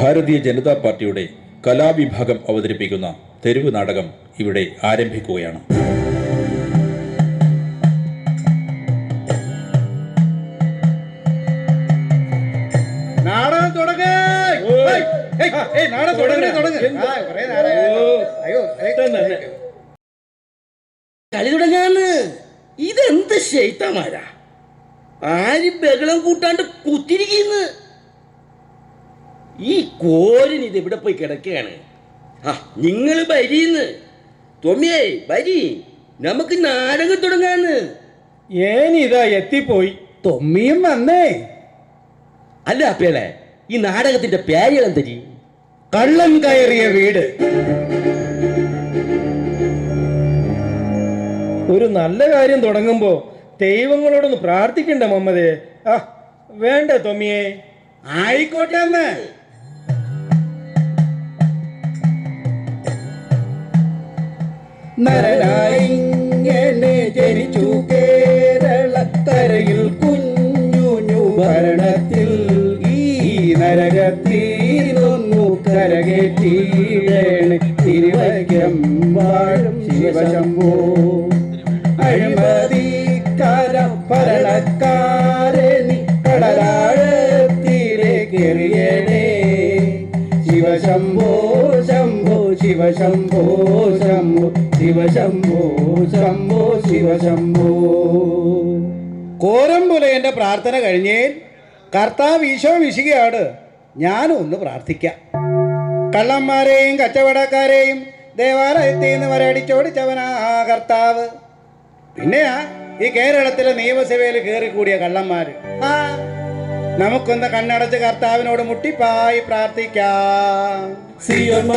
ഭാരതീയ ജനതാ പാർട്ടിയുടെ കലാവിഭാഗം അവതരിപ്പിക്കുന്ന തെരുവ് നാടകം ഇവിടെ ആരംഭിക്കുകയാണ്. കളി തുടങ്ങാന്ന്. ഇതെന്ത് ശൈത്തമാരാ, ആരും ബഹളം കൂട്ടാണ്ട് കുത്തിരിക്കുന്നു. ഈ കോരൻ ഇത് എവിടെ പോയി കിടക്കുകയാണ്? നിങ്ങൾ വരീന്ന് തൊമ്മിയേ വരി, നമുക്ക് നാടകം തുടങ്ങാന്ന്. ഏനിതാ എത്തിപ്പോയി, തൊമ്മിയും വന്നേ. അല്ല അപ്പേളെ, ഈ നാടകത്തിന്റെ പേരെന്തരി? കള്ളം കയറിയ വീട്. ഒരു നല്ല കാര്യം തുടങ്ങുമ്പോ ദൈവങ്ങളോടൊന്ന് പ്രാർത്ഥിക്കണ്ട മമ്മതേ. വേണ്ട തൊമ്മിയെ. ആയിക്കോട്ടെ എന്ന്. നരനായിങ്ങനെ ജനിച്ചു കേരളക്കരയിൽ കുഞ്ഞു ഭരണത്തിൽ ഈ നരകത്തിനൊന്നു കരകേറ്റീഴേണ് തിരുവകം വാഴും ശിവശംഭോ. അഴിമതിക്കാര ഭരണക്കാരെ നീ കടലാഴത്തിലേക്കെറിയണേ. ശിവശംഭോ ശംഭോ ശിവശംഭോ ശംഭോ ശിവശംഭോ ശംഭോ ശിവശംഭോ. കോരംപുല എന്റെ പ്രാർത്ഥന കഴിഞ്ഞേ. കർത്താവ് ഈശോ വിശുകയാണ്. ഞാനും ഒന്ന് പ്രാർത്ഥിക്കാം. കള്ളന്മാരെയും കച്ചവടക്കാരെയും ദേവാലയത്തിൽ നിന്ന് വരടിച്ചോടിച്ചവനാ കർത്താവ്. പിന്നെയാ ഈ കേരളത്തിലെ നിയമസഭയിൽ കയറിക്കൂടിയ കള്ളന്മാര്. നമുക്കൊന്ന് കണ്ണടച്ച് കർത്താവിനോട് മുട്ടിപ്പായി പ്രാർത്ഥിക്കാം. സിയോൻ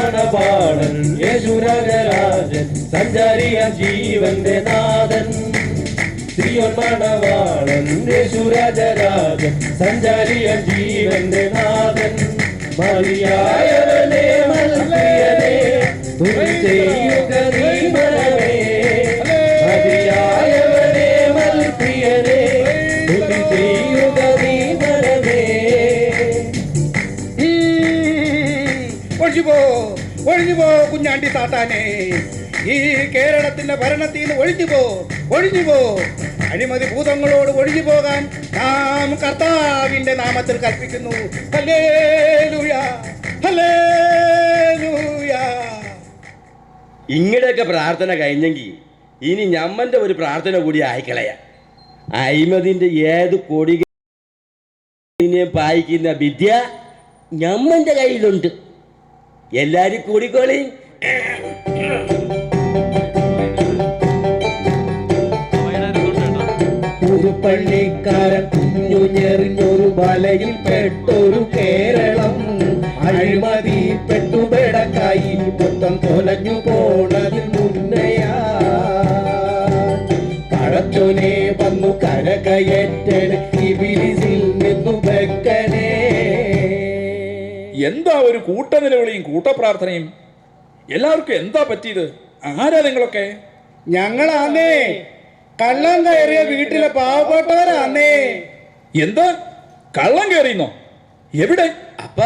യേശുരാജരാജൻ സഞ്ചാരിയ ജീവന്റെ നാഥൻ. സിയോൻ മണവാളൻ യേശുരാജരാജൻ സഞ്ചാരിയ ജീവന്റെ നാഥൻ. മറിയായവനെ മൽപ്രിയനേ തുതി ചെയ്യുക നീ മനമേ. മറിയായവനെ മൽപ്രിയനേ തുതി ചെയ്യുക നീ മനമേ. ഒഴിഞ്ഞുപോ കുഞ്ഞാണ്ടി സാത്താനെ. ഈ കേരളത്തിന്റെ ഭരണത്തിൽ നിന്ന് ഒഴിഞ്ഞുപോ. അഴിമതി ഭൂതങ്ങളോട് ഒഴിഞ്ഞു പോകാൻ നാം കർത്താവിന്റെ നാമത്തിൽ കൽപ്പിക്കുന്നു. Hallelujah hallelujah. ഇങ്ങനെയൊക്കെ പ്രാർത്ഥന കഴിഞ്ഞെങ്കിൽ ഇനി ഞമ്മന്റെ ഒരു പ്രാർത്ഥന കൂടി ആയിക്കളയാ. അഴിമതിന്റെ ഏത് കൊടിനെ പായിക്കുന്ന വിദ്യ ഞമ്മന്റെ കയ്യിലുണ്ട്. എല്ലാരും കൂടിക്കോളി. പുതുപ്പള്ളിക്കാരൻ കുഞ്ഞു ഞെറിഞ്ഞൊരു വലയിൽ പെട്ടൊരു കേരളം. അഴിമതി പെട്ടുപെടക്കായി മൊത്തം തൊലഞ്ഞു പോണതിൽ മുന്നയാ. പഴച്ചോനെ വന്നു കരകയറ്റണേ, ഇബിലിസിൽ നിന്നു വെക്കണേ. എന്താ ഒരു കൂട്ടനിലവിളിയും കൂട്ടപ്രാർത്ഥനയും? എല്ലാവർക്കും എന്താ പറ്റിയത്? ആരാ നിങ്ങളൊക്കെ? ഞങ്ങളാന്നേ, കള്ളം കയറിയ വീട്ടിലെ പാവപ്പെട്ടവരാന്നേ. എന്താ കള്ളം കയറിയെന്നോ? എവിടെ? അപ്പ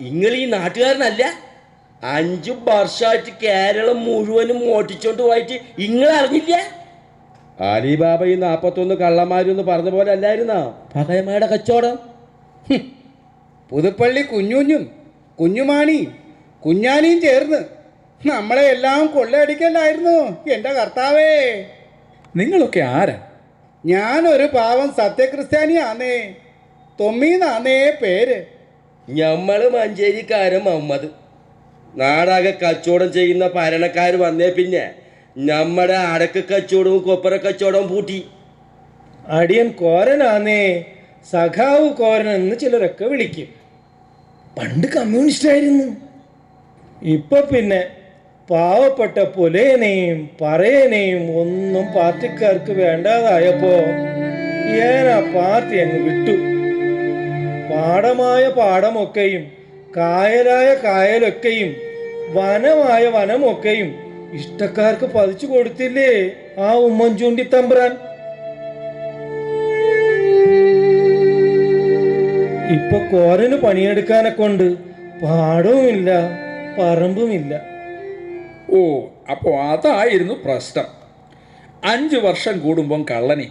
നിങ്ങൾ ഈ നാട്ടുകാരനല്ല? 5 വർഷമായിട്ട് കേരളം മുഴുവനും ഓട്ടിച്ചോണ്ട് പോയിട്ട് നിങ്ങൾ അറിഞ്ഞില്ല? അലിബാബ ഈ 41 കള്ളന്മാരെന്ന് പറഞ്ഞ പോലെ അല്ലായിരുന്നോ പകയമ്മയുടെ കച്ചവടം? പുതുപ്പള്ളി കുഞ്ഞുഞ്ഞും കുഞ്ഞുമാണി കുഞ്ഞാനിയും ചേർന്ന് നമ്മളെ എല്ലാം കൊള്ളയടിക്കല്ലായിരുന്നു എൻ്റെ കർത്താവേ. നിങ്ങളൊക്കെ ആരാ? ഞാനൊരു പാവം സത്യക്രിസ്ത്യാനിയാന്നേ. തൊമ്മീന്നാന്നേ പേര്. ഞമ്മള് മഞ്ചേരിക്കാരൻ മുഹമ്മദ്. നാടാകെ കച്ചവടം ചെയ്യുന്ന ഭരണക്കാർ വന്നേ പിന്നെ നമ്മുടെ അടക്ക കച്ചവടവും കൊപ്പര കച്ചവടവും പൂട്ടി. അടിയൻ കോരനാന്നേ. സഖാവ് കോരൻ എന്ന് ചിലരൊക്കെ വിളിക്കും. പണ്ട് കമ്മ്യൂണിസ്റ്റ് ആയിരുന്നു. ഇപ്പൊ പിന്നെ പാവപ്പെട്ട പുലയനെയും പറയനെയും ഒന്നും പാർട്ടിക്കാർക്ക് വേണ്ടാതായപ്പോ ഞാൻ ആ പാർട്ടി അങ്ങ് വിട്ടു. പാടമായ പാടമൊക്കെയും കായലായ കായലൊക്കെയും വനമായ വനമൊക്കെയും ഇഷ്ടക്കാർക്ക് പതിച്ചു കൊടുത്തില്ലേ ആ ഉമ്മൻചൂണ്ടി തമ്പ്രാൻ. ഇപ്പൊ കോരന് പണിയെടുക്കാനെ കൊണ്ട് പാടവുമില്ല, പറമ്പുമില്ല. ഓ, അപ്പോൾ അതായിരുന്നു പ്രശ്നം. 5 വർഷം കൂടുമ്പം കള്ളനെ,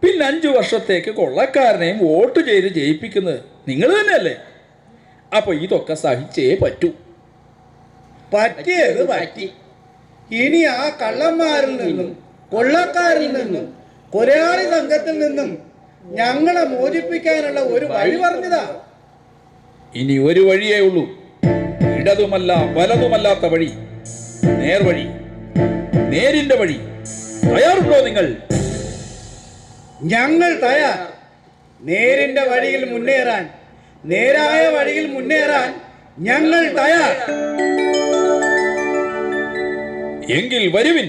പിന്നെ 5 വർഷത്തേക്ക് കൊള്ളക്കാരനെയും വോട്ട് ചെയ്ത് ജയിപ്പിക്കുന്നത് നിങ്ങൾ തന്നെയല്ലേ? അപ്പോൾ ഇതൊക്കെ സഹിച്ചേ പറ്റൂ. പറ്റിയത് പറ്റി. ഇനി ആ കള്ളന്മാരിൽ നിന്നും കൊള്ളക്കാരിൽ നിന്നും കൊലയാളി സംഘത്തിൽ നിന്നും ഞങ്ങളെ മോചിപ്പിക്കാനുള്ള ഒരു വഴി പറഞ്ഞതാ. ഇനി ഒരു വഴിയേ ഉള്ളൂ. ഇടതുമല്ല വലതുമല്ലാത്ത വഴി, നേർവഴി, നേരിന്റെ വഴി. തയ്യാറുണ്ടോ നിങ്ങൾ? ഞങ്ങൾ തയ്യാർ. നേരിന്റെ വഴിയിൽ മുന്നേറാൻ, നേരായ വഴിയിൽ മുന്നേറാൻ ഞങ്ങൾ തയ്യാർ. എങ്കിൽ വരുവിൻ,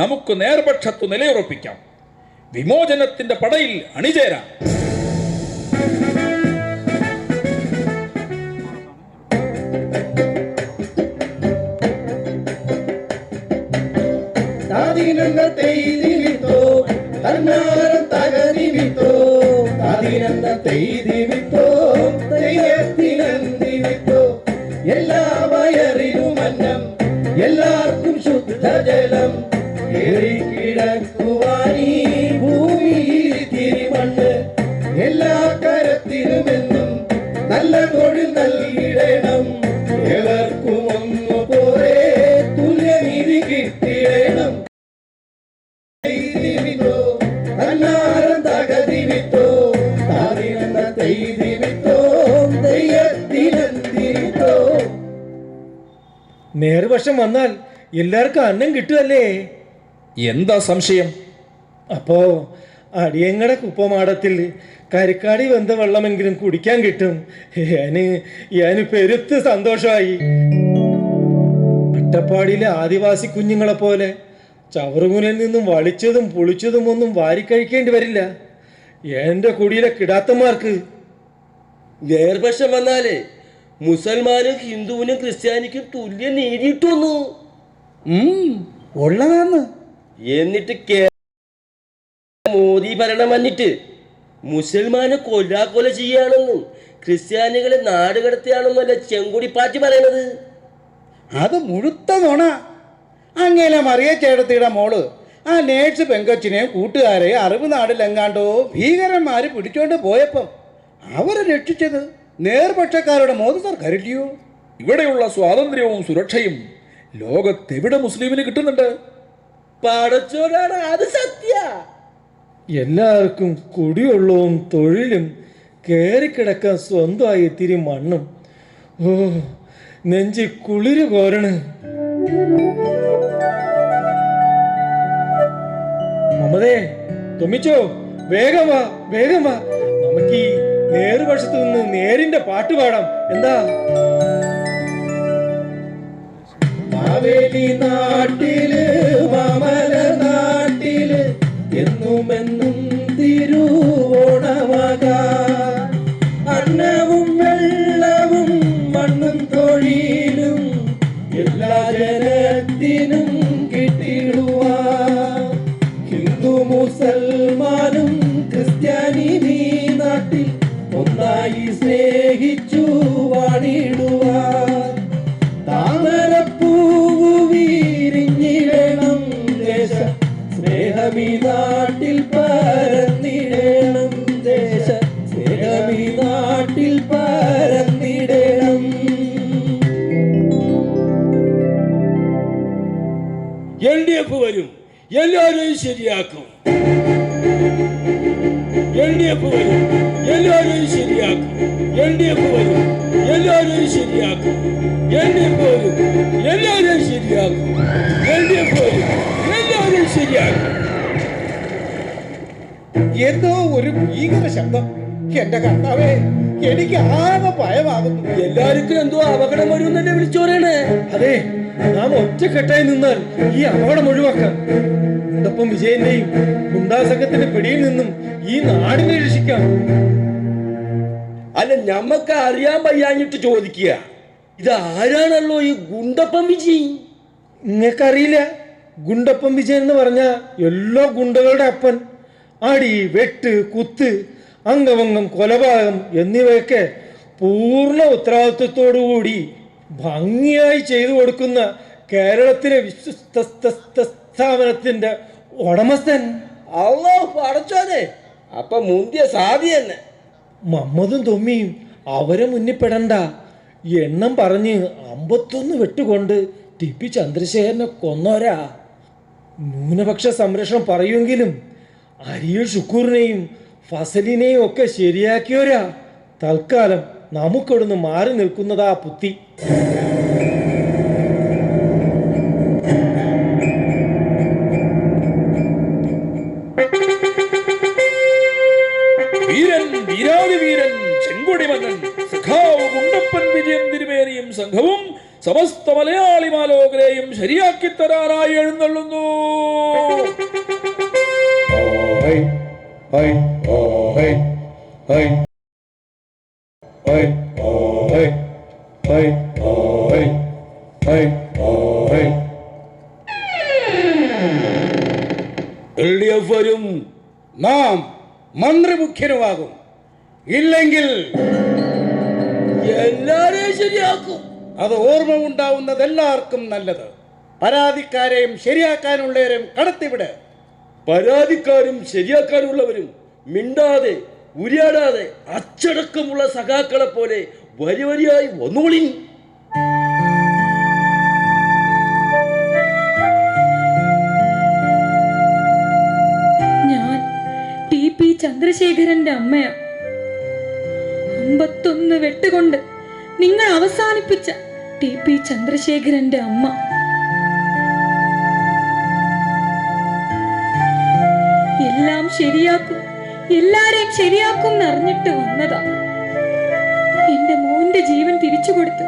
നമുക്ക് നേർപക്ഷത്തു നിലയുറപ്പിക്കാം. വിമോചനത്തിന്റെ പടയിൽ അണിചേരാം. എല്ലാ വയറിലും അന്നം, എല്ലാവർക്കും ശുദ്ധജലം, കിടക്കുവാനീ ഭൂമിയിൽ തിരിമണ്ണ്, എല്ലാ കരത്തിലുമെന്നും നല്ല തൊഴിൽ നൽകിയിടണം. ഏവർക്കും ഒന്നുപോലെ തുല്യനീതി കിട്ടിയിടണം. തന്നാരം തകതിവിത്തോ താതിനെന്ന തെയ്തിവിത്തോ തെയ്യത്തിനെന്തിരിത്തോ. നേർവശം വന്നാൽ എല്ലാവർക്കും അന്നം കിട്ടുമല്ലേ? എന്താ സംശയം? അപ്പോ അടിയങ്ങടെ കുപ്പമാടത്തിൽ കരിക്കാടി വെന്ത വെള്ളമെങ്കിലും കുടിക്കാൻ കിട്ടും. ഞാന് പെരുത്ത് സന്തോഷമായി. അട്ടപ്പാടിയിലെ ആദിവാസി കുഞ്ഞുങ്ങളെ പോലെ ചവറുകുനിൽ നിന്നും വളിച്ചതും പുളിച്ചതും ഒന്നും വാരിക്കഴിക്കേണ്ടി വരില്ല എൻ്റെ കുടിയിലെ കിടാത്തന്മാർക്ക്. നേർപക്ഷം വന്നാലേ മുസൽമാനും ഹിന്ദുവിനും ക്രിസ്ത്യാനിക്കും തുല്യ നീതി കിട്ടുന്നു. ഉള്ളതാന്ന്. എന്നിട്ട് മോദി ഭരണം വന്നിട്ട് മുസൽമാനെ കൊല്ലാക്കൊല ചെയ്യാണെന്നും ക്രിസ്ത്യാനികളെ നാട് കടത്തിയാണെന്നല്ല ചെങ്കുടി പാർട്ടി പറയണത്. അത് മുഴുത്ത നുണ. അങ്ങേലെ മറിയ ചേട്ടത്തിയുടെ മോള് ആ നേഴ്സ് പെങ്കൊച്ചിനെയും കൂട്ടുകാരെയും അറബ് നാട്ടിലെങ്ങാണ്ടോ ഭീകരന്മാർ പിടിച്ചോണ്ട് പോയപ്പം അവരെ രക്ഷിച്ചത് നേർപക്ഷക്കാരുടെ മോദി സർക്കാരില്ലയോ? ഇവിടെയുള്ള സ്വാതന്ത്ര്യവും സുരക്ഷയും ലോകത്തെവിടെ മുസ്ലിമിന് കിട്ടുന്നുണ്ട്? പടച്ചോടാണ്, അത് സത്യ. എല്ലാവർക്കും കുടിവെള്ളവും തൊഴിലും കയറിക്കിടക്കാൻ സ്വന്തമായി ഇത്തിരി മണ്ണും. ഓ, നെഞ്ചി കുളിര് കോരണ്. മമതേ, തുമ്മിച്ചോ, വേഗം വാ, വേഗം വാ. നമുക്ക് ഈ നേർവശത്ത് നിന്ന് നേരിന്റെ പാട്ട് പാടാം. എന്താ? മാവേലി നാട്ടില് മാമല നാട്ടില് എന്നുമെന്നും തിരുവോണമക, അന്നവും വെള്ളവും മണ്ണും തൊഴിലും എല്ലാ ജനത്തിനും കിട്ടിടുവാൻ. ഹിന്ദു മുസൽമാനും ക്രിസ്ത്യാനി നീ നാട്ടിൽ ഒന്നായി സ്നേഹിച്ചു വാണിടുവാൻ. താമരപ്പൂവു വീരിഞ്ഞിടണം ദേശ സ്നേഹമീ നാട്ടിൽ പരന്നിടണം. ദേശ സ്നേഹമീ നാട്ടിൽ പരന്നിടണം. LDF വരും, എല്ലാവരെയും ശരിയാക്കും. LDF വരും, എല്ലാവരെയും ശരിയാക്കും. LDF വരും, എല്ലാവരെയും ശരിയാക്കും. LDF വരും, എല്ലാവരെയും ശരിയാക്കും. LDF വരും, എല്ലാവരെയും ശരിയാക്കും. എന്തോ ഒരു ഭീകര ശബ്ദം. എന്റെ കർത്താവേ, എനിക്ക് ആകെ ഭയമാകുന്നു. എല്ലാവർക്കും എന്തോ അപകടം വരും തന്നെ വിളിച്ചു പറയണേ. അതെ, നാം ഒറ്റക്കെട്ടായി നിന്നാൽ ഈ അപകടം ഒഴിവാക്കാം. ഗുണ്ടപ്പം വിജയന്റെയും ഗുണ്ടാ സംഘത്തിന്റെ പിടിയിൽ നിന്നും ഈ നാടിനെ രക്ഷിക്കാം. അല്ല, ഞമ്മക്ക് അറിയാൻ വയ്യാഞ്ഞിട്ട് ചോദിക്കുക, ഇത് ആരാണല്ലോ ഈ ഗുണ്ടപ്പം വിജയ്? നിങ്ങൾക്കറിയില്ല? ഗുണ്ടപ്പം വിജയൻ എന്ന് പറഞ്ഞ എല്ലാ ഗുണ്ടകളുടെ അപ്പൻ. അടി, വെട്ട്, കുത്ത്, അംഗഭംഗം, കൊലപാതകം എന്നിവയൊക്കെ പൂർണ്ണ ഉത്തരവാദിത്വത്തോടുകൂടി ഭംഗിയായി ചെയ്തു കൊടുക്കുന്ന കേരളത്തിലെ വിശ്വസ്ത സ്ഥാപനത്തിന്റെ ഉടമസ്ഥൻ. അല്ലോ പടച്ചോനെ, അപ്പൊ മുന്തിയ സാധി തന്നെ. മമ്മതും തൊമ്മിയും അവരെ മുന്നിപ്പെടണ്ട. എണ്ണം പറഞ്ഞ് 51 വെട്ടുകൊണ്ട് ടി.പി. ചന്ദ്രശേഖരനെ കൊന്നോരാ. ന്യൂനപക്ഷ സംരക്ഷണം പറയുമെങ്കിലും അരിയൽ ഷുക്കൂറിനെയും ഫസലിനെയും ഒക്കെ ശരിയാക്കിയോരാ. തൽക്കാലം നമുക്കിവിടുന്ന് മാറി നിൽക്കുന്നതാ പുത്തി. വീരൻ വീരാതിവീരൻ ചെങ്കൊടിമന്നൻ സഖാവ് ഗുണ്ടപ്പൻ വിജയൻ തിരുമേനിയും സംഘവും സമസ്ത മലയാളി മാലോകരെയും ശരിയാക്കി തരാനായി എഴുന്നള്ളുന്നു. LDF വരും, നാം മന്ത്രിമുഖ്യനുമാകും. ഇല്ലെങ്കിൽ എല്ലാരെയും ശരിയാക്കും. അത് ഓർമ്മ ഉണ്ടാവുന്നത് എല്ലാവർക്കും നല്ലത്. പരാതിക്കാരെയും ശരിയാക്കാനുള്ളവരെയും കടത്തിവിട്. പരാതിക്കാരും ശരിയാക്കാനുള്ളവരും മിണ്ടാതെ ഉരിയാടാതെ അച്ചടക്കമുള്ള സഖാക്കളെ പോലെ വരി വരിയായി വന്നോളിൻ. ഞാൻ ടി.പി. ചന്ദ്രശേഖരന്റെ അമ്മയാ. 51 വെട്ടുകൊണ്ട് നിങ്ങൾ അവസാനിപ്പിച്ച ടി.പി. ചന്ദ്രശേഖരന്റെ അമ്മ. എല്ലാം ശരിയാക്കും, എല്ലാരെയും ശരിയാക്കും എന്നറിഞ്ഞിട്ട് വന്നതാ. എന്റെ മോന്റെ ജീവൻ തിരിച്ചു കൊടുത്ത്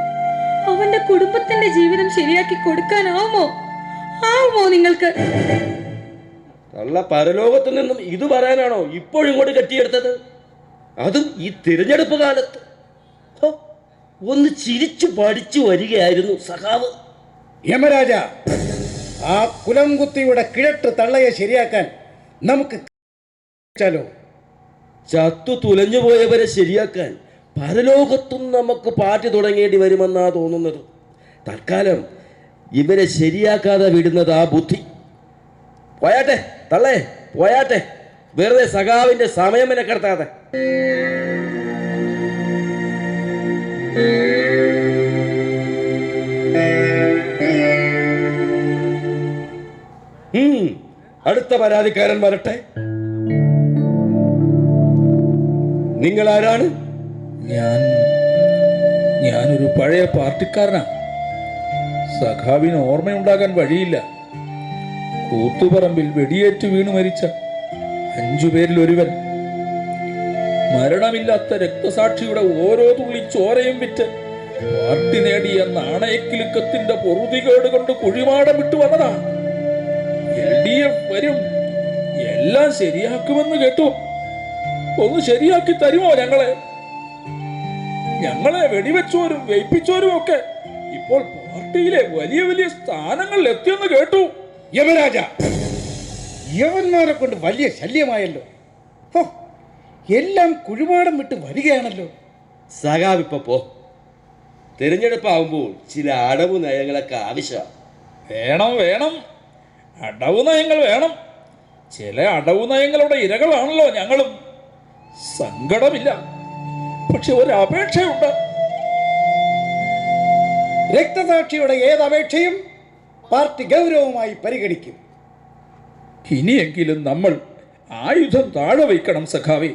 അവന്റെ കുടുംബത്തിന്റെ ജീവിതം ശരിയാക്കി കൊടുക്കാനാവുമോ? നിങ്ങൾക്ക്? ഉള്ള പരലോകത്തു നിന്നും ഇത് പറയാനാണോ ഇപ്പോഴും ഇങ്ങോട്ട് കെട്ടിയെടുത്തത്? അതും ഈ തിരഞ്ഞെടുപ്പ് കാലത്ത്. ഒന്ന് ചിരിച്ചു പഠിച്ചു വരികയായിരുന്നു സഖാവ്. യമരാജ, ആ കുലംകുത്തിയുടെ കിഴട്ട് തള്ളയെ ശരിയാക്കാൻ നമുക്ക് ചത്തു തുലഞ്ഞു പോയവരെ ശരിയാക്കാൻ പരലോകത്തും നമുക്ക് പാർട്ടി തുടങ്ങേണ്ടി വരുമെന്നാ തോന്നുന്നത്. തൽക്കാലം ഇവരെ ശരിയാക്കാതെ വിടുന്നത് ആ ബുദ്ധി. പോയാട്ടെ തള്ളേ, പോയാട്ടെ. വെറുതെ സഖാവിന്റെ സമയം മെനക്കെടുത്താതെ. അടുത്ത പരാതിക്കാരൻ വരട്ടെ. നിങ്ങൾ ആരാണ്? ഞാനൊരു പഴയ പാർട്ടിക്കാരനാ. സഖാവിന് ഓർമ്മയുണ്ടാകാൻ വഴിയില്ല. കൂത്തുപറമ്പിൽ വെടിയേറ്റ് വീണു മരിച്ച 5 പേരിൽ ഒരുവൻ. മരണമില്ലാത്ത രക്തസാക്ഷിയുടെ ഓരോ തുള്ളി ചോരയും വിറ്റ് പാർട്ടി നേടിയ നാണയക്കിലുക്കത്തിന്റെ പൊറുതികേട് കൊണ്ട് കുഴിമാടം വിട്ടു വന്നതാ. LDF വരും, എല്ലാം ശരിയാക്കുമെന്ന് കേട്ടു. ഒന്ന് ശരിയാക്കി തരുമോ? ഞങ്ങളെ വെടിവെച്ചോരും വെയ്പ്പിച്ചോരും ഒക്കെ ഇപ്പോൾ പാർട്ടിയിലെ വലിയ വലിയ സ്ഥാനങ്ങളിൽ എത്തിയെന്ന് കേട്ടു. യമരാജ, യവന്മാരെ കൊണ്ട് വലിയ ശല്യമായല്ലോ. എല്ലാം കുഴിമാടം വിട്ട് വരികയാണല്ലോ. സഖാവിപ്പോ പോ. തിരഞ്ഞെടുപ്പാകുമ്പോൾ ചില അടവ് നയങ്ങളൊക്കെ ആവശ്യമാണ്. വേണം അടവ് നയങ്ങൾ വേണം. ചില അടവ് നയങ്ങളുടെ ഇരകളാണല്ലോ ഞങ്ങളും. സങ്കടമില്ല, പക്ഷെ ഒരു അപേക്ഷയുണ്ട്. രക്തസാക്ഷിയുടെ ഏതപേക്ഷയും പാർട്ടി ഗൗരവമായി പരിഗണിക്കും. ഇനിയെങ്കിലും നമ്മൾ ആയുധം താഴെ വയ്ക്കണം സഖാവേ.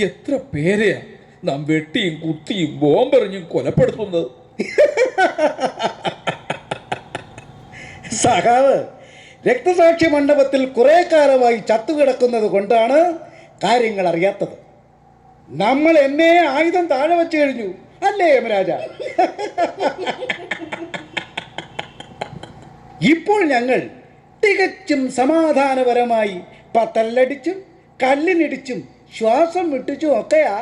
എത്ര പേരെയാ നാം വെട്ടിയും കുത്തിയും ബോംബെറിഞ്ഞും കൊലപ്പെടുത്തുന്നത്. സഖാവ് രക്തസാക്ഷി മണ്ഡപത്തിൽ കുറെ കാലമായി ചത്തുകിടക്കുന്നത് കൊണ്ടാണ് കാര്യങ്ങൾ അറിയാത്തത്. നമ്മൾ എന്നെ ആയുധം താഴെ വെച്ച് കഴിഞ്ഞു അല്ലേ യമരാജ? ഇപ്പോൾ ഞങ്ങൾ തികച്ചും സമാധാനപരമായി പത്തല്ലടിച്ചും കല്ലിനിടിച്ചും ശ്വാസം വിട്ടിച്ചും ഒക്കെയാ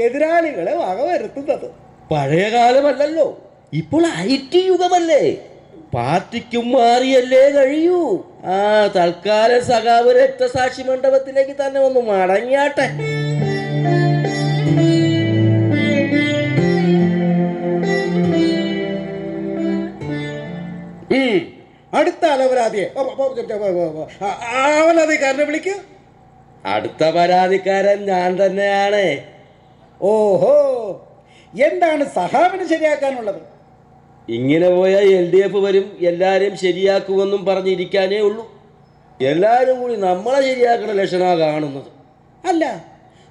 എതിരാളികളെ വകവരുത്തുന്നത്. പഴയ കാലമല്ലല്ലോ, ഇപ്പോൾ IT യുഗമല്ലേ. പാർട്ടിക്കും മാറിയല്ലേ കഴിയൂ. തൽക്കാലം സഖാവ് രക്തസാക്ഷി മണ്ഡപത്തിലേക്ക് തന്നെ ഒന്ന് മടങ്ങിയാട്ടെ. അടുത്ത അലവരാതിയെ അവലാതിക്കാരനെ വിളിക്കൂ. അടുത്ത പരാതിക്കാരൻ ഞാൻ തന്നെയാണ്. ഓഹോ, എന്താണ് സഹാബിന് ശരിയാക്കാനുള്ളത്? ഇങ്ങനെ പോയാൽ LDF വരും, എല്ലാവരെയും ശരിയാക്കുമെന്നും പറഞ്ഞിരിക്കാനേ ഉള്ളൂ. എല്ലാവരും കൂടി നമ്മളെ ശരിയാക്കണ ലക്ഷണ കാണുന്നത്. അല്ല,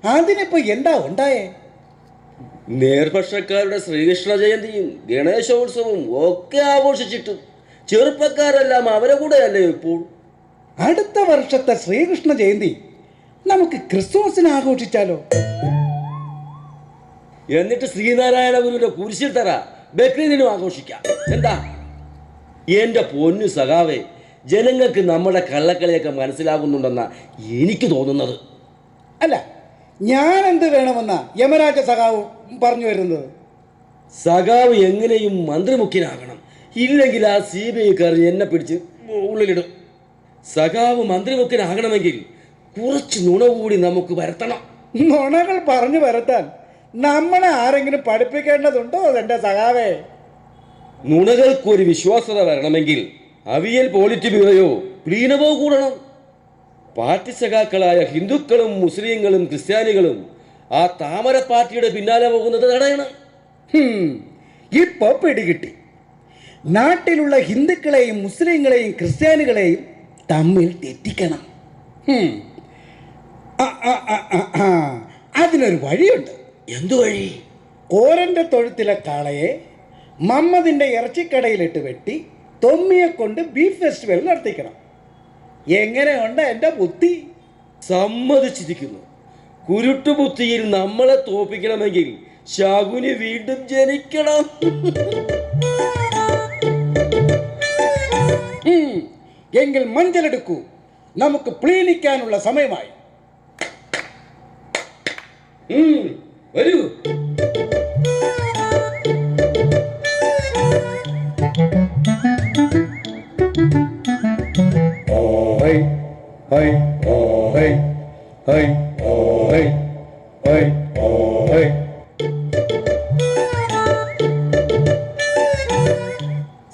അതിനിപ്പോ എന്താ ഉണ്ടായേ? നേർപക്ഷക്കാരുടെ ശ്രീകൃഷ്ണ ജയന്തിയും ഗണേശോത്സവവും ഒക്കെ ആഘോഷിച്ചിട്ട് ചെറുപ്പക്കാരെല്ലാം അവരെ കൂടെയല്ലേ ഇപ്പോൾ. അടുത്ത വർഷത്തെ ശ്രീകൃഷ്ണ ജയന്തി നമുക്ക് ക്രിസ്മസിന് ആഘോഷിച്ചാലോ? എന്നിട്ട് ശ്രീനാരായണ ഗുരുവിന്റെ കുരിശിൽ തറ ബക്രീദിനും ആഘോഷിക്കാം. എന്താ എന്റെ പൊന്നു സഖാവേ, ജനങ്ങൾക്ക് നമ്മുടെ കള്ളക്കളിയൊക്കെ മനസ്സിലാകുന്നുണ്ടെന്നാ എനിക്ക് തോന്നുന്നത്. അല്ല, ഞാൻ എന്ത് വേണമെന്ന യമരാജ സഖാവ് പറഞ്ഞു വരുന്നത്? സഖാവ് എങ്ങനെയും മന്ത്രിമുഖ്യനാകണം, ഇല്ലെങ്കിൽ ആ CBIക്കാർ എന്നെ പിടിച്ച് ഉള്ളിലിടും. സഖാവ് മന്ത്രിമുഖ്യനാകണമെങ്കിൽ കുറച്ച് നുണ കൂടി നമുക്ക് വരുത്തണം. നുണകൾ പറഞ്ഞു വരത്താൻ നമ്മളെ ആരെങ്കിലും പഠിപ്പിക്കേണ്ടതുണ്ടോ എൻ്റെ സഖാവേ? നുണകൾക്കൊരു വിശ്വാസത വരണമെങ്കിൽ അവിയൽ പോളിറ്റ് ബ്യൂറോയോ പ്ലീനമോ കൂടണം. പാർട്ടി സഖാക്കളായ ഹിന്ദുക്കളും മുസ്ലിങ്ങളും ക്രിസ്ത്യാനികളും ആ താമര പാർട്ടിയുടെ പിന്നാലെ പോകുന്നത് തടയണം. ഇപ്പൊ പിടികിട്ടി. നാട്ടിലുള്ള ഹിന്ദുക്കളെയും മുസ്ലിങ്ങളെയും ക്രിസ്ത്യാനികളെയും തമ്മിൽ തെറ്റിക്കണം. അതിനൊരു വഴിയുണ്ട്. എന്തു വഴി? കോരന്റെ തൊഴുത്തിലെ കാളയെ മമ്മദിന്റെ ഇറച്ചിക്കടയിലിട്ട് വെട്ടി തൊമ്മിയെ കൊണ്ട് ബീഫ് ഫെസ്റ്റിവൽ നടത്തിക്കണം. എങ്ങനെയുണ്ട് എൻ്റെ ബുദ്ധി? സമ്മതിച്ചിരിക്കുന്നു. കുരുട്ടുബുദ്ധിയിൽ നമ്മളെ തോപ്പിക്കണമെങ്കിൽ ശകുനി വീണ്ടും ജനിക്കണം. എങ്കിൽ മഞ്ചലെടുക്കൂ, നമുക്ക് പ്ലീനിക്കാനുള്ള സമയമായി. വരൂ.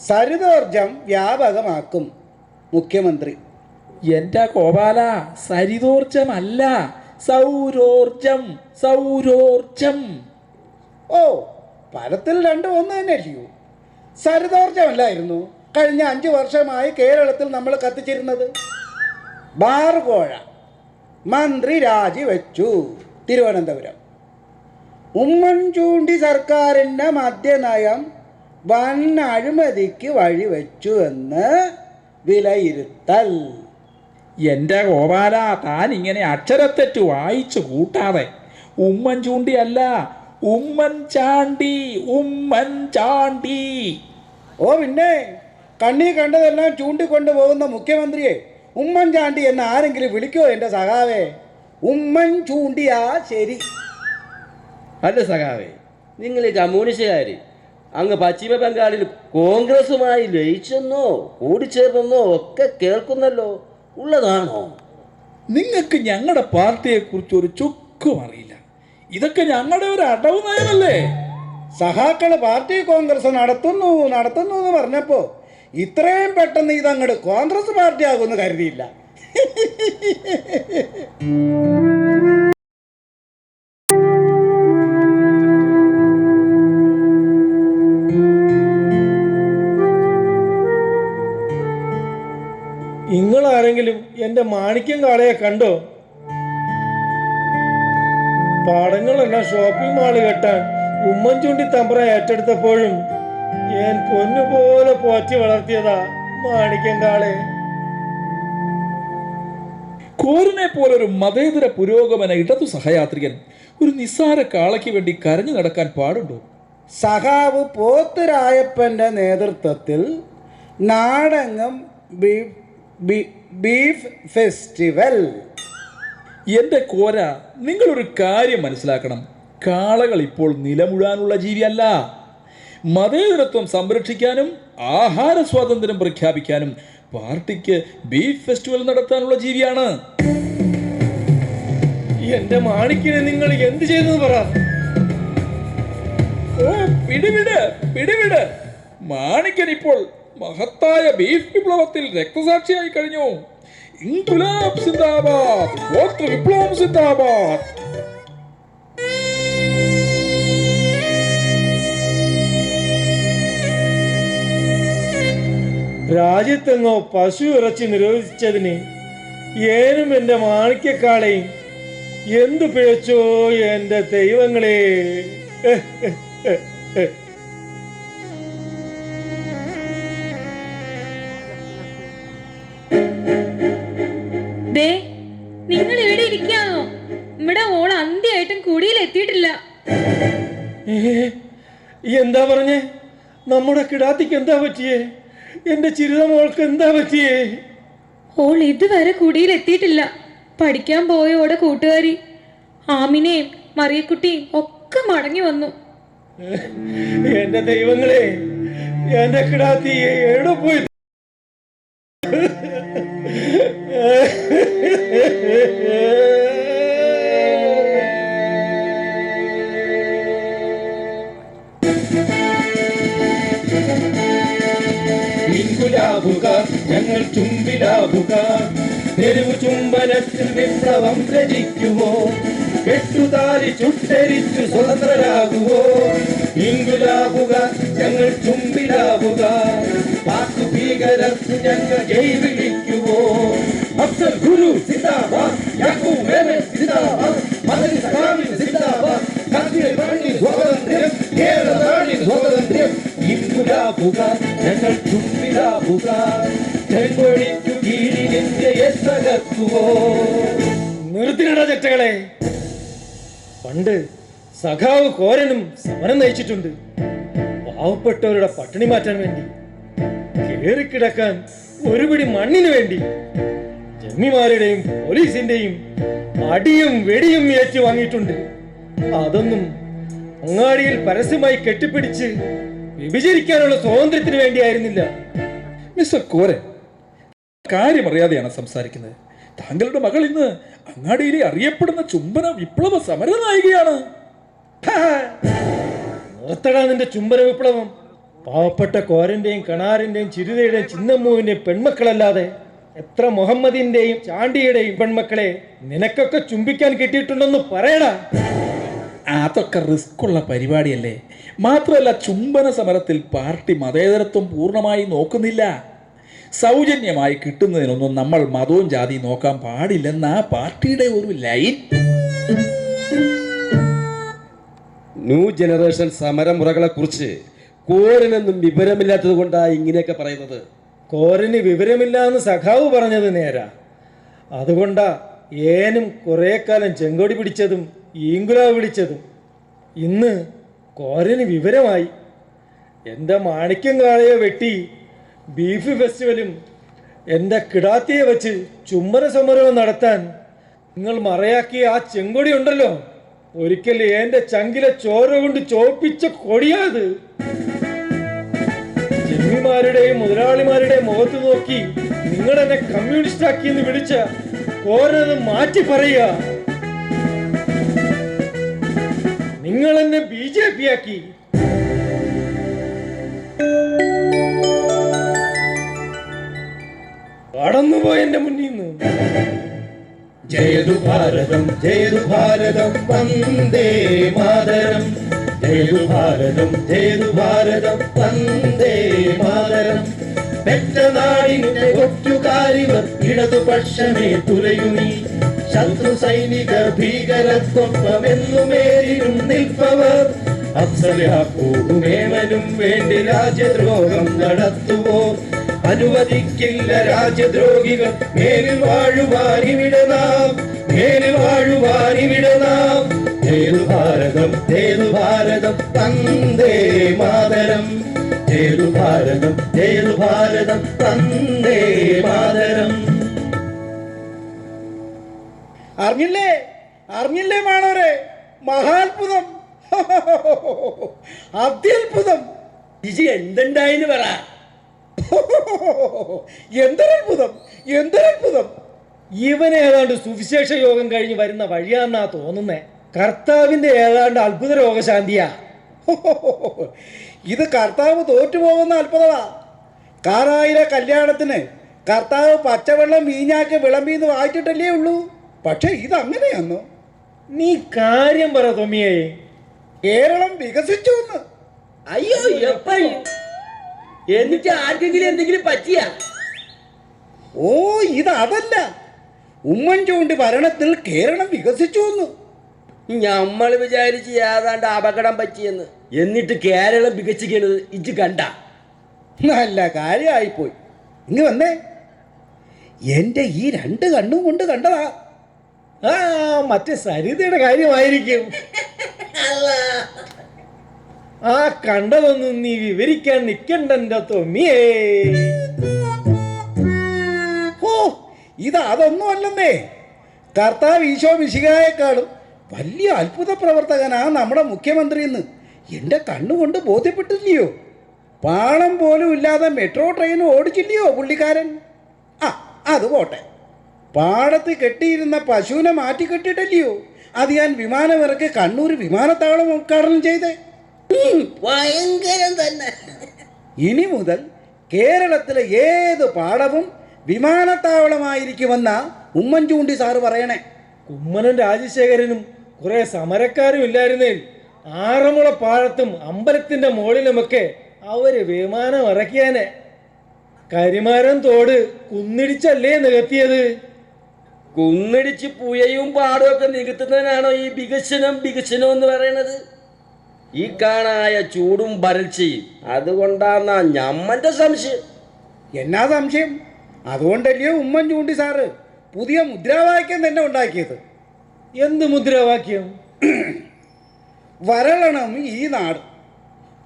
സരിതോർജം വ്യാപകമാക്കും മുഖ്യമന്ത്രി. എന്റെ ഗോപാല, സരിതോർജമല്ല, സൗരോർജം. സൗരോർജം. ഓ, ഫലത്തിൽ രണ്ടും ഒന്ന് തന്നെയല്ലയോ? സരിതോർജമല്ലായിരുന്നു കഴിഞ്ഞ 5 വർഷമായി കേരളത്തിൽ നമ്മൾ കത്തിച്ചിരുന്നത്? ബാർകോഴ മന്ത്രി രാജിവെച്ചു. തിരുവനന്തപുരം. ഉമ്മൻചാണ്ടി സർക്കാരിൻ്റെ മദ്യനയം വൻ അഴിമതിക്ക് വഴിവെച്ചു എന്ന് വിലയിരുത്തൽ. എന്റെ ഗോപാല, താൻ ഇങ്ങനെ അക്ഷരത്തെറ്റ് വായിച്ചു കൂട്ടാതെ. ഉമ്മൻചാണ്ടി അല്ല, ഉമ്മൻചാണ്ടി. ഉമ്മൻചാണ്ടി. ഓ പിന്നെ, കണ്ണീ കണ്ടതെല്ലാം ചൂണ്ടിക്കൊണ്ടു പോകുന്ന മുഖ്യമന്ത്രിയെ ഉമ്മൻചാണ്ടി എന്ന് ആരെങ്കിലും വിളിക്കോ എൻ്റെ സഖാവേ? ഉമ്മൻ ചൂണ്ടിയാ ശരി. അല്ല സഖാവേ, നിങ്ങൾ ഈ കമ്മ്യൂണിസ്റ്റുകാർ അങ്ങ് പശ്ചിമ ബംഗാളിൽ കോൺഗ്രസുമായി ലയിച്ചെന്നോ കൂടിച്ചേർന്നെന്നോ ഒക്കെ കേൾക്കുന്നല്ലോ, ഉള്ളതാണോ? നിങ്ങൾക്ക് ഞങ്ങളുടെ പാർട്ടിയെക്കുറിച്ച് ഒരു ചുക്കും അറിയില്ല. ഇതൊക്കെ ഞങ്ങളുടെ ഒരു അടവ് നയമല്ലേ? സഖാക്കള് പാർട്ടി കോൺഗ്രസ് നടത്തുന്നു എന്ന് പറഞ്ഞപ്പോ ഇത്രയും പെട്ടെന്ന് ഇതങ്ങോട്ട് കോൺഗ്രസ് പാർട്ടി ആകുമെന്ന് കരുതിയില്ല. നിങ്ങളാരെങ്കിലും എൻ്റെ മാണിക്യം കാളയെ കണ്ടോ? പാടങ്ങളെല്ലാം ഷോപ്പിംഗ് മാള് കെട്ടാൻ ഉമ്മൻചാണ്ടി തമ്പ്ര ഏറ്റെടുത്തപ്പോഴും ഞാൻ പൊന്നുപോലെ പോറ്റി വളർത്തിയതാ മാണിക്യം കാളെ. കോരനെ പോലൊരു മതേതര പുരോഗമന ഇടതു സഹയാത്രികൻ ഒരു നിസ്സാര കാളയ്ക്ക് വേണ്ടി കരഞ്ഞു നടക്കാൻ പാടുണ്ടോ? സഖാവ് പോത്തുരായപ്പൻ്റെ നേതൃത്വത്തിൽ നാടെങ്ങും ബീഫ് ഫെസ്റ്റിവൽ. എന്റെ കോര, നിങ്ങളൊരു കാര്യം മനസ്സിലാക്കണം. കാളകൾ ഇപ്പോൾ നിലമുഴാനുള്ള ജീവിയല്ല. മതേതരത്വം സംരക്ഷിക്കാനും ആഹാര സ്വാതന്ത്ര്യം പ്രഖ്യാപിക്കാനും പാർട്ടിക്ക് ബീഫ് ഫെസ്റ്റിവൽ നടത്താനുള്ള ജീവിയാണ്. എന്റെ മാണിക്കിനെ നിങ്ങൾ എന്ത് ചെയ്യുന്നത് പറ. ഓ, പിടിവിട്. മാണിക്കൻ ഇപ്പോൾ മഹത്തായ ബീഫ് വിപ്ലവത്തിൽ രക്തസാക്ഷിയായി കഴിഞ്ഞു. ഇൻകുലാബ് സിന്ദാബാദ്, ഗോത്ര വിപ്ലവം സിന്ദാബാദ്. രാജ്യത്തെങ്ങോ പശു ഇറച്ചി നിരോധിച്ചതിന് ഏനും എൻ്റെ മാണിക്യക്കാളെയും എന്തു പിഴച്ചോ എൻ്റെ ദൈവങ്ങളെ. ദേ, നിങ്ങൾ ഇവിടെ ഇരിക്കാണോ? നമ്മുടെ ഓൾ അന്ത്യമായിട്ടും കുടിയിൽ എത്തിയിട്ടില്ല. എന്താ പറഞ്ഞേ? നമ്മുടെ കിടാത്തിക്ക് എന്താ പറ്റിയേ? എൻ്റെ ചിരിത മോൾക്ക് എന്താ പറ്റിയേ? ഓൾ ഇതുവരെ കുടിയിൽ എത്തിയിട്ടില്ല. പഠിക്കാൻ പോയോടെ കൂട്ടുകാരി ആമിനെയും മറിയക്കുട്ടിയും ഒക്കെ മടങ്ങി വന്നു. എൻ്റെ ദൈവങ്ങളെ, എൻ്റെ കിടാത്തി എവിടെ പോയി? ഇൻകുലാബുക ഞങ്ങൾ ചുംബിലാബുക, തെരുവു ചുംബനത്തിൽ വിപ്ലവം രചിക്കുമോ, കെട്ടുതാലി ചുട്ടരിച്ചു സ്വതന്ത്രരാകുവോ. ഇൻകുലാബുക ഞങ്ങൾ ചുംബിലാബുക, പാക്കു ഭീകരർക്ക് ഞങ്ങൾ ജയ് വിളിക്കുവോ. അഫ്സൽ ഗുരു സിന്ദാബാദ്, യാക്കൂബ് മെഹ്മദ് സിന്ദാബാദ്, മദനി സലാമി സിന്ദാബാദ്, കശ്മീർ മണ്ണിൽ സ്വാതന്ത്ര്യം, കേരള നാടിൽ സ്വാതന്ത്ര്യം. ഇൻകുലാബുക ഞങ്ങൾ ചുംബിലാബുക, ചെങ്കൊടിക്കു കീഴിൽ ഇന്ത്യയെ തകർക്കുവോ. നിർത്തിനട ചെറ്റകളെ. പണ്ട് സഖാവ് കോരനും സമരം നയിച്ചിട്ടുണ്ട്. പാവപ്പെട്ടവരുടെ പട്ടിണി മാറ്റാൻ വേണ്ടി, കേറിക്കിടക്കാൻ ഒരു പിടി മണ്ണിന് വേണ്ടി. ജന്മിമാരുടെയും പോലീസിന്റെയും അടിയും വെടിയും ഏറ്റി വാങ്ങിയിട്ടുണ്ട്. അതൊന്നും അങ്ങാടിയിൽ പരസ്യമായി കെട്ടിപ്പിടിച്ച് വിഭജിക്കാനുള്ള സ്വാതന്ത്ര്യത്തിന് വേണ്ടിയായിരുന്നില്ല. മിസ്റ്റർ കോരൻ, കാര്യമറിയാതെയാണ് സംസാരിക്കുന്നത്. താങ്കളുടെ മകൾ ഇന്ന് അങ്ങാടിയിലെ അറിയപ്പെടുന്ന ചുംബന വിപ്ലവ സമര നായികയാണ്. നിർത്തടാ നിന്റെ ചുംബന വിപ്ലവം. പാവപ്പെട്ട കോരന്റെയും കണാറിന്റെയും ചിരുതയുടെയും ചിന്നമ്മുവിന്റെയും പെൺമക്കളല്ലാതെ എത്ര മുഹമ്മദിന്റെയും ചാണ്ടിയുടെയും പെൺമക്കളെ നിനക്കൊക്കെ ചുംബിക്കാൻ കിട്ടിയിട്ടുണ്ടെന്ന് പറയടാ. അതൊക്കെ റിസ്ക് ഉള്ള പരിപാടിയല്ലേ. മാത്രമല്ല, ചുംബന സമരത്തിൽ പാർട്ടി മതേതരത്വം പൂർണ്ണമായി നോക്കുന്നില്ല. സൗജന്യമായി കിട്ടുന്നതിനൊന്നും നമ്മൾ മതവും ജാതി നോക്കാൻ പാടില്ലെന്നാ പാർട്ടിയുടെ ഒരു ലൈൻ. ന്യൂ ജനറേഷൻ സമരമുറകളെ കുറിച്ച് കോരനൊന്നും വിവരമില്ലാത്തത് കൊണ്ടാണ് ഇങ്ങനെയൊക്കെ പറയുന്നത്. കോരന് വിവരമില്ല എന്ന് സഖാവ് പറഞ്ഞത് നേരാ. അതുകൊണ്ടാ ഏനും കുറേ കാലം ചെങ്കോടി പിടിച്ചതും ഈങ്കുലാവ് വിളിച്ചതും. ഇന്ന് കോരന് വിവരമായി. എൻ്റെ മാണിക്യം കാളയെ വെട്ടി ബീഫ് ഫെസ്റ്റിവലും എൻ്റെ കിടാത്തിയെ വെച്ച് ചുംബന സമരവും നടത്താൻ നിങ്ങൾ മറയാക്കിയ ആ ചെങ്കൊടി ഉണ്ടല്ലോ, ഒരിക്കൽ എൻ്റെ ചങ്കിലെ ചോര കൊണ്ട് ചോപ്പിച്ച കൊടിയാത്. ജന്മിമാരുടെയും മുതലാളിമാരുടെയും മുഖത്ത് നോക്കി നിങ്ങൾ എന്നെ കമ്മ്യൂണിസ്റ്റ് ആക്കിയെന്ന് വിളിച്ച കോരനത് മാറ്റി പറയുക. നിങ്ങൾ എന്നെ BJP ആക്കി. കടന്നുപോയി എന്റെ മുന്നിൽ നിന്ന്. ജയതു ഭാരതം ജയതു ഭാരതം വന്ദേ മാതരം, ജയതു ഭാരതം ജയതു ഭാരതം വന്ദേ മാതരം. പെറ്റ നാടിന്റെ ഒറ്റുകാരിവർ ഇടതുപക്ഷമേ തുലയുമീ, ശത്രു സൈനിക ഭീകരത്വമെന്നുമേരിലും നിൽപ്പവർ. അഫ്സലാക്കൂടുമേമനും വേണ്ടി രാജ്യദ്രോഹം നടത്തുവോ, അനുവദിക്കില്ല രാജ്യദ്രോഹികൾ. മേലിൽ വാഴുവാനിവിടെ നാം, മേലിൽ വാഴുവാനിവിടെ നാം. ജയതു ഭാരതം ജയതു ഭാരതം വന്ദേ മാതരം, ജയതു ഭാരതം ജയതു ഭാരതം വന്ദേ മാതരം. അറിഞ്ഞില്ലേ, അറിഞ്ഞില്ലേ മാണവരെ, മഹാത്ഭുതം, അത്യത്ഭുതം. ഇജി എന്തുണ്ടായിന്ന് പറ. എന്തൊരത്ഭുതം, എന്തൊരത്ഭുതം. ഇവനെ ഏതാണ്ട് സുവിശേഷ യോഗം കഴിഞ്ഞ് വരുന്ന വഴിയാന്നാ തോന്നുന്നേ. കർത്താവിന്റെ ഏതാണ്ട് അത്ഭുത രോഗശാന്തിയാ. ഇത് കർത്താവ് തോറ്റുപോകുന്ന അത്ഭുതമാ. കാറായിലെ കല്യാണത്തിന് കർത്താവ് പച്ചവെള്ളം വീഞ്ഞാക്കി വിളമ്പിന്ന് വായിച്ചിട്ടല്ലേ ഉള്ളൂ. പക്ഷെ ഇതങ്ങനെയാന്നോ? നീ കാര്യം പറ തൊമ്മിയേ. കേരളം വികസിച്ചു എന്ന്. അയ്യോ എപ്പോഴും എന്നിട്ട് ആർക്കെങ്കിലും എന്തെങ്കിലും പറ്റിയ? ഓ, അതല്ല. ഉമ്മൻചാണ്ടി ഭരണത്തിൽ കേരളം വികസിച്ചു എന്ന്. നമ്മൾ വിചാരിച്ച് ഏതാണ്ട് അപകടം പറ്റിയെന്ന്. എന്നിട്ട് കേരളം വികസിക്കണത് ഇജ്ജ് കണ്ട? നല്ല കാര്യമായിപ്പോയി. ഇങ്ങ് വന്നേ. എൻ്റെ ഈ 2 കണ്ണും കൊണ്ട് കണ്ടതാ. ആ, മറ്റേ സരിതയുടെ കാര്യമായിരിക്കും. ആ കണ്ടതൊന്നും നീ വിവരിക്കാൻ നിൽക്കണ്ടെന്റെ തൊമ്മിയേ. ഓ, അതൊന്നും അല്ലെന്നേ. കർത്താവ് ഈശോ മിശിഹായെക്കാളും വലിയ അത്ഭുത പ്രവർത്തകനാ നമ്മുടെ മുഖ്യമന്ത്രി എന്ന് എൻ്റെ കണ്ണുകൊണ്ട് ബോധ്യപ്പെട്ടില്ലയോ? പാളം പോലും ഇല്ലാതെ മെട്രോ ട്രെയിൻ ഓടിച്ചില്ലയോ പുള്ളിക്കാരൻ? ആ, അത് പോട്ടെ. പാടത്ത് കെട്ടിയിരുന്ന പശുവിനെ മാറ്റി കെട്ടിയിട്ടല്ലയോ അത് ഞാൻ വിമാനമിറക്കി കണ്ണൂർ വിമാനത്താവളം ഉദ്ഘാടനം ചെയ്തേ? ഭയങ്കരം തന്നെ. ഇനി മുതൽ കേരളത്തിലെ ഏത് പാടവും വിമാനത്താവളമായിരിക്കുമെന്നാ ഉമ്മൻചാണ്ടി സാറ് പറയണേ. കുമ്മനം രാജശേഖരനും കുറെ സമരക്കാരും ഇല്ലായിരുന്നേൽ ആറന്മുള പാഴത്തും അമ്പലത്തിന്റെ മുകളിലുമൊക്കെ അവര് വിമാനം ഇറക്കിയാനെ. കരിമരം തോട് കുന്നിടിച്ചല്ലേ നികത്തിയത്? കുന്നിടിച്ച് പുഴയും പാടും ഒക്കെ നികത്തുന്നതിനാണോ ഈ വികസനം എന്ന് പറയുന്നത്? ഈ കാണായ ചൂടും വരൾച്ചയും അതുകൊണ്ടാന്നാ ഞമ്മന്റെ സംശയം. എന്നാ സംശയം? അതുകൊണ്ടല്ലയോ ഉമ്മൻചാണ്ടി സാറ് പുതിയ മുദ്രാവാക്യം തന്നെ ഉണ്ടാക്കിയത്. എന്ത് മുദ്രാവാക്യം? വരളണം ഈ നാട്,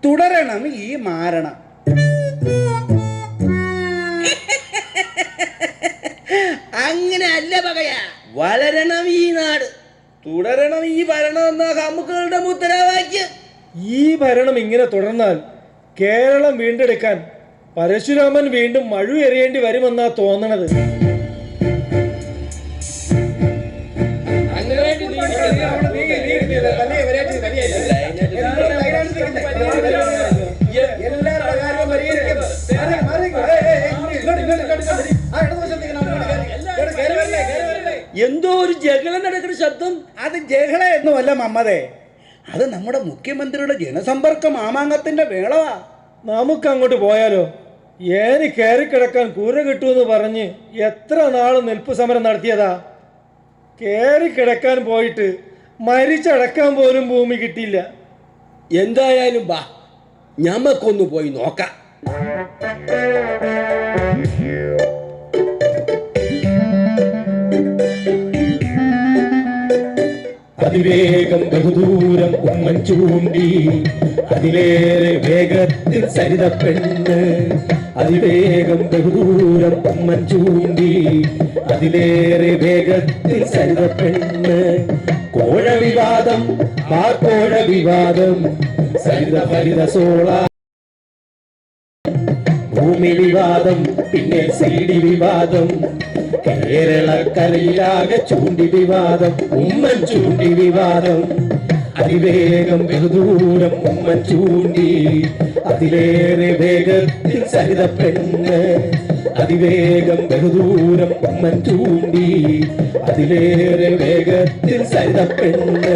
തുടരണം ഈ മാരണം. അങ്ങനെ അല്ല പകയാ. വളരണം ഈ നാട്, തുടരണം ഈ ഭരണം എന്ന നമുക്കളുടെ മുദ്രാവാക്യം. ഈ ഭരണം ഇങ്ങനെ തുടർന്നാൽ കേരളം വീണ്ടെടുക്കാൻ പരശുരാമൻ വീണ്ടും മഴ എറിയേണ്ടി വരുമെന്നാ തോന്നണത്. എന്തോ ഒരു ജഹള നടക്കുന്ന ശബ്ദം. അത് ജഹള എന്നുമല്ല മമ്മതേ, അത് നമ്മുടെ മുഖ്യമന്ത്രിയുടെ ജനസമ്പർക്ക മാമാങ്കത്തിന്റെ വേളവാ. നമുക്ക് അങ്ങോട്ട് പോയാലോ? ഏന് കയറിക്കിടക്കാൻ കൂര കിട്ടുമെന്ന് പറഞ്ഞ് എത്ര നാള് നിൽപ്പ് സമരം നടത്തിയതാ. കയറിക്കിടക്കാൻ പോയിട്ട് മരിച്ചടക്കാൻ പോലും ഭൂമി കിട്ടിയില്ല. എന്തായാലും വാ, ഞമ്മക്കൊന്ന് പോയി നോക്കാം. അതിവേഗം ബഹുദൂരം ഉമ്മൻചാണ്ടി, അതിലേറെ വേഗത്തിൽ സരിത പെണ്ണ്. അതിവേഗം ബഹുദൂരം ഉമ്മൻചാണ്ടി, അതിലേറെ വേഗത്തിൽ സരിത പെണ്ണ്. കോഴ വിവാദം, കോഴ വിവാദം, സരിത ഹരിത സോള ഭൂമി വിവാദം, പിന്നെ CD വിവാദം. കേരളക്കരയിലാകെ ചൂണ്ടി വിവാദം, ഉമ്മൻചാണ്ടി വിവാദം. അതിവേഗം ബഹുദൂരം ഉമ്മൻചാണ്ടി, അതിലേറെ വേഗത്തിൽ സരിത പെണ്ണ്. അതിവേഗം ബഹുദൂരം ഉമ്മൻചാണ്ടി, അതിലേറെ വേഗത്തിൽ സരിത പെണ്ണ്.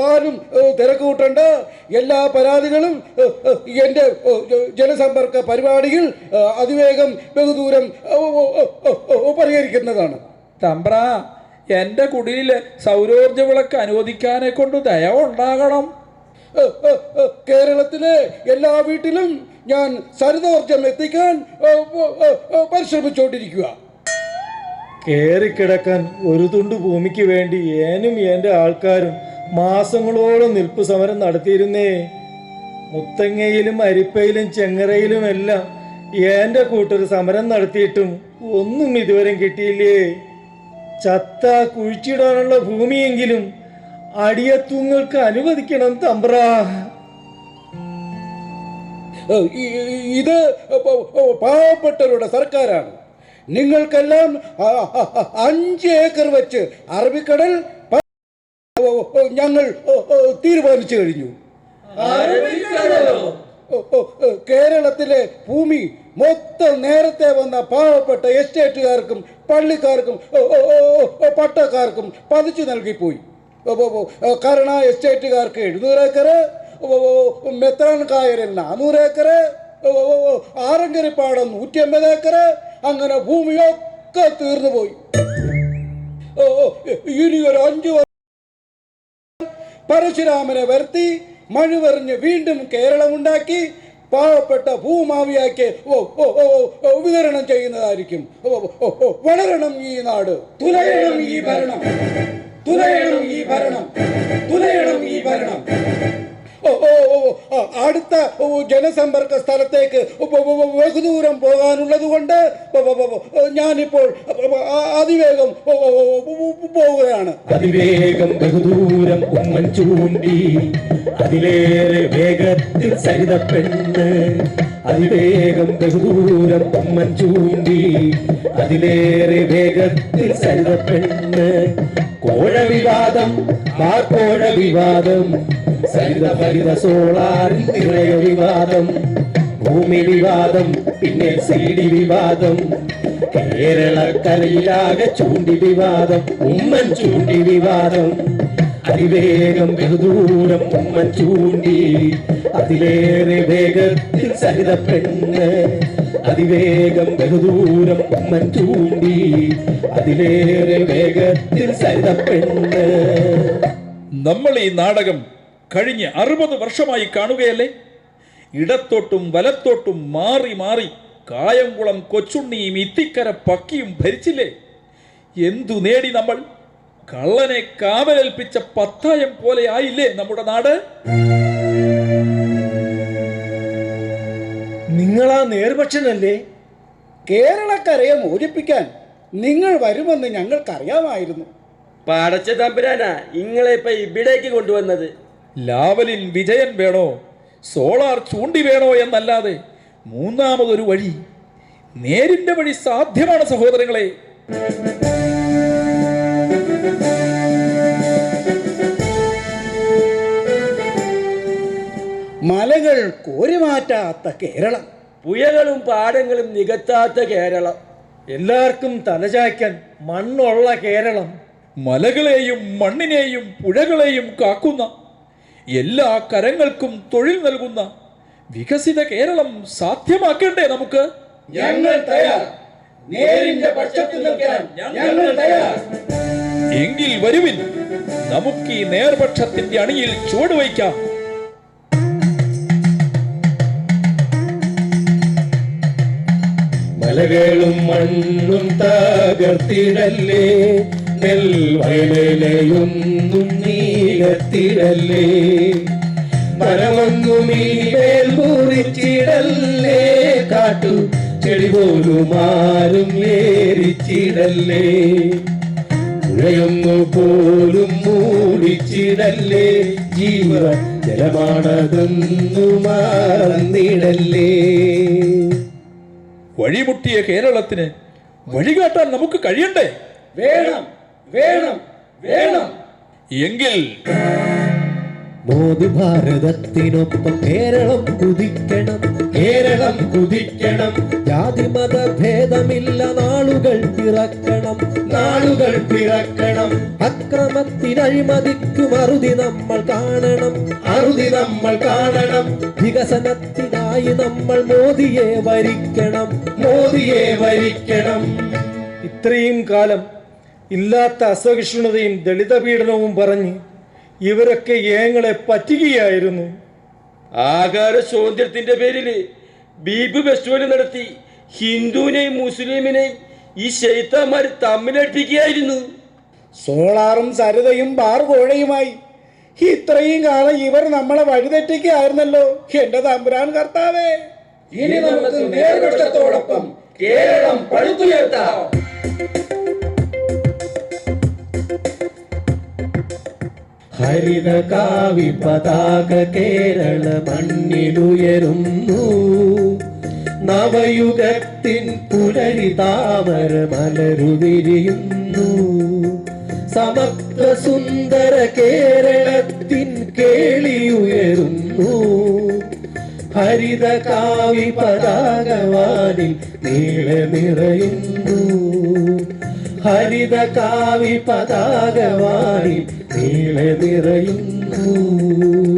ആരും തിരക്ക് കൂട്ടണ്ട. എല്ലാ പരാതികളും എൻ്റെ ജനസമ്പർക്ക പരിപാടിയിൽ അതിവേഗം ബഹുദൂരം പരിഹരിക്കുന്നതാണ്. തമ്പ്ര, എൻ്റെ കുടിയിൽ സൗരോർജ വിളക്ക് അനുവദിക്കാനെ കൊണ്ട് ദയവുണ്ടാകണം. കേരളത്തിലെ എല്ലാ വീട്ടിലും ഞാൻ സരിതോർജം എത്തിക്കാൻ പരിശ്രമിച്ചുകൊണ്ടിരിക്കുക. കയറിക്കിടക്കാൻ ഒരു തുണ്ട് ഭൂമിക്ക് വേണ്ടി ഏനും എൻ്റെ ആൾക്കാരും മാസങ്ങളോളം നിൽപ്പ് സമരം നടത്തിയിരുന്നേ. മുത്തങ്ങയിലും അരിപ്പയിലും ചെങ്ങറയിലും എല്ലാം എൻ്റെ കൂട്ടർ സമരം നടത്തിയിട്ടും ഒന്നും ഇതുവരെ കിട്ടിയില്ലേ. ചത്ത കുഴിച്ചിടാനുള്ള ഭൂമിയെങ്കിലും അടിയത്തുങ്ങൾക്ക് അനുവദിക്കണം തമ്പ്ര. ഇത് പാവപ്പെട്ടവരുടെ സർക്കാരാണ്. നിങ്ങൾക്കെല്ലാം 5 ഏക്കർ വെച്ച് അറബിക്കടൽ ഞങ്ങൾ തീരുമാനിച്ചു കഴിഞ്ഞു. കേരളത്തിലെ ഭൂമി മൊത്തം നേരത്തെ വന്ന പാവപ്പെട്ട എസ്റ്റേറ്റുകാർക്കും പള്ളിക്കാർക്കും പട്ടക്കാർക്കും പതിച്ചു നൽകിപ്പോയി. കരുണ എസ്റ്റേറ്റുകാർക്ക് 700 ഏക്കർ, മെത്രാൻ കായലിൽ 400 ഏക്കർ, ആറങ്കരിപ്പാടം 150 ഏക്കർ, അങ്ങനെ ഭൂമിയൊക്കെ തീർന്നു പോയി. ഇനി ഒരു 5 വർഷം പരശുരാമനെ വരുത്തി മഴുവെറിഞ്ഞ് വീണ്ടും കേരളമുണ്ടാക്കി പാവപ്പെട്ട ഭൂമാവിയാക്കി വിതരണം ചെയ്യുന്നതായിരിക്കും. വളരണം ഈ നാട്, തുലയണം ഈ ഭരണം, തുലയണം ഈ ഭരണം, തുലയണം ഈ ഭരണം. അടുത്ത ജനസമ്പർക്ക സ്ഥലത്തേക്ക് ബഹുദൂരം പോകാനുള്ളത് കൊണ്ട് ഞാനിപ്പോൾ അതിവേഗം പോവുകയാണ്. അതിവേഗം ബഹുദൂരം ഉമ്മൻ ചൂണ്ടി, അതിലേറെ വേഗത്തിൽ സരിത പെണ്ണ്. അതിവേഗം ബഹുദൂരം ഉമ്മൻ ചൂണ്ടി, അതിലേറെ വേഗത്തിൽ സരിത പെണ്ണ്. കോഴ വിവാദം, കോഴ വിവാദം, സരിത ഫലിത സോളാറിൽ നിറയ വിവാദം. ഭൂമി വിവാദം, പിന്നെ CD വിവാദം. കേരളക്കരയിലാകെ ചൂണ്ടി വിവാദം, ഉമ്മൻ ചൂണ്ടി വിവാദം. അതിവേഗം ബഹുദൂരം ഉമ്മൻ ചൂണ്ടി, അതിലേറെ വേഗത്തിൽ സരിത പെണ്ണ്. അതിവേഗം ബഹുദൂരം ഉമ്മൻ ചൂണ്ടി, അതിലേറെ വേഗത്തിൽ സരിത പെണ്ണ്. നമ്മൾ ഈ നാടകം കഴിഞ്ഞ 60 വർഷമായി കാണുകയല്ലേ? ഇടത്തോട്ടും വലത്തോട്ടും മാറി മാറി കായംകുളം കൊച്ചുണ്ണിയും ഇത്തിക്കര പക്കിയും ഭരിച്ചില്ലേ? എന്തു നേടി നമ്മൾ? കള്ളനെ കാവലേൽപ്പിച്ച പത്തായം പോലെ ആയില്ലേ നമ്മുടെ നാട്? നിങ്ങളാ നേർപക്ഷനല്ലേ? കേരളക്കരയെ മോചിപ്പിക്കാൻ നിങ്ങൾ വരുമെന്ന് ഞങ്ങൾക്കറിയാമായിരുന്നു. പടച്ച തമ്പുരാനാ ഇങ്ങളെ ഇപ്പൊ ഇവിടേക്ക് കൊണ്ടുവന്നത്. ലാവലിൻ വിജയൻ വേണോ, സോളാർ ചൂണ്ടി വേണോ എന്നല്ലാതെ മൂന്നാമതൊരു വഴി, നേരിന്റെ വഴി സാധ്യമാണ് സഹോദരങ്ങളെ. മലകൾ കോരിമാറ്റാത്ത കേരളം, പുഴകളും പാടങ്ങളും നികത്താത്ത കേരളം, എല്ലാവർക്കും തലചായ്ക്കാൻ മണ്ണുള്ള കേരളം, മലകളെയും മണ്ണിനെയും പുഴകളെയും കാക്കുന്ന, എല്ലാ കരങ്ങൾക്കും തൊഴിൽ നൽകുന്ന വികസിത കേരളം സാധ്യമാക്കേണ്ടേ നമുക്ക്? ഞങ്ങൾ തയ്യാർ. നേരിന്റെ പക്ഷത്തിൽ നിൽക്കാൻ ഞങ്ങൾ തയ്യാർ. എങ്കിൽ വരുവിൻ, നമുക്ക് ഈ നേർപക്ഷത്തിന്റെ അണിയിൽ ചുവടുവയ്ക്കാം. മലകളും മണ്ണും തകർത്തിടല്ലേ, നെൽവയലയൊന്നും നീകത്തിടല്ലേ. മരമൊന്നും ഈ മേൽ മുറിച്ചിടല്ലേ, കാട്ടു ചെടി പോലും ആരും ഏരിച്ചിടല്ലേ. പുഴയൊന്നു പോലും മൂടിച്ചിടല്ലേ, ജീവ ജലമാണതെന്നു മറന്നിടല്ലേ. വഴിമുട്ടിയ കേരളത്തിന് വഴികാട്ടാൻ നമുക്ക് കഴിയണ്ടേ? വേണം, വേണം, വേണം. എങ്കിൽ മോദി ഭാരതത്തിനൊപ്പം കേരളം കുതിക്കണം, കേരളം കുതിക്കണം. ജാതി മത ഭേദമില്ല, നാളുകൾ പിറക്കണം, നാളുകൾ പിറക്കണം. അക്രമത്തിനഴിമതിക്കും അറുതി നമ്മൾ കാണണം, അറുതി നമ്മൾ കാണണം. വികസനത്തിനായി നമ്മൾ മോദിയെ വരിക്കണം, മോദിയെ വരിക്കണം. ഇത്രയും കാലം ഇല്ലാത്ത അസഹിഷ്ണുതയും ദളിത പീഡനവും പറഞ്ഞ് ഇവരൊക്കെ ഏങ്ങളെ പറ്റിക്കുകയായിരുന്നു. ആകാര സ്വാതന്ത്ര്യത്തിന്റെ പേരില് ബീബ് ഫെസ്റ്റിവൽ നടത്തി ഹിന്ദുവിനെയും മുസ്ലിമിനെയും ഈ ശൈത്താന്മാര് തമ്മിലടിപ്പിക്കുകയായിരുന്നു. സോളാറും സരിതയും ബാർകോഴയുമായി ഇത്രയും കാലം ഇവർ നമ്മളെ വഴിതെറ്റിക്കുകയായിരുന്നല്ലോ. എന്റെ തമ്പുരാൻ കർത്താവേ, ഇനി നമുക്ക് നേർപക്ഷത്തോടൊപ്പം കേരളം പടുത്തുയർത്താം. ഹരിത കാവി പതാക കേരള മണ്ണിലുയരുന്നു, നവയുഗത്തിൻ പുലരി താമര മലരുവിരിയുന്നു. സമഗ്ര സുന്ദര കേരളത്തിൻ കേളിയുയരുന്നു. ഹരിത കാവി പതാകവാനിൽ നീളെ നിറയുന്നു. ഹരിത കാവി പതാകവാനിൽ നീളെ നിറയുന്നു.